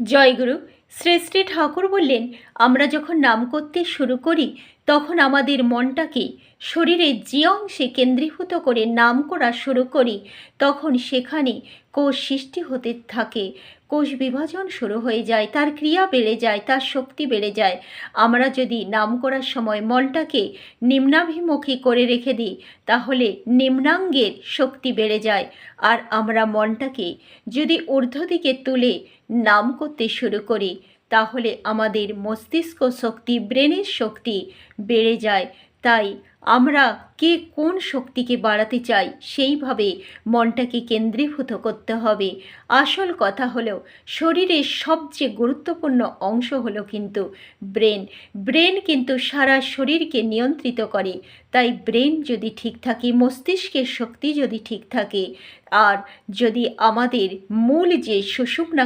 জয়গুরু। শ্রী শ্রী ঠাকুর বললেন, আমরা যখন নাম করতে শুরু করি তখন আমাদের মনটাকে শরীরের যে অংশে কেন্দ্রীভূত করে নাম করা শুরু করি তখন সেখানে কোষ সৃষ্টি হতে থাকে, কোষ বিভাজন শুরু হয়ে যায়, তার ক্রিয়া বেড়ে যায়, তার শক্তি বেড়ে যায়। আমরা যদি নাম করার সময় মনটাকে নিম্নাভিমুখী করে রেখে দিই তাহলে নিম্নাঙ্গের শক্তি বেড়ে যায়। আর আমরা মনটাকে যদি ঊর্ধ্ব দিকে তুলে নাম করতে শুরু করি তাহলে আমাদের মস্তিষ্ক শক্তি, ব্রেনের শক্তি বেড়ে যায়। তাই আমরা কে কোন শক্তিকে বাড়াতে চাই সেইভাবে মনটাকে কেন্দ্রীভূত করতে হবে। আসল কথা হলো শরীরের সবচেয়ে গুরুত্বপূর্ণ অংশ হলো কিন্তু ব্রেন। ব্রেন কিন্তু সারা শরীরকে নিয়ন্ত্রিত করে। তাই ব্রেন যদি ঠিক থাকে, মস্তিষ্কের শক্তি যদি ঠিক থাকে, আর যদি আমাদের মূল যে সুষুম্না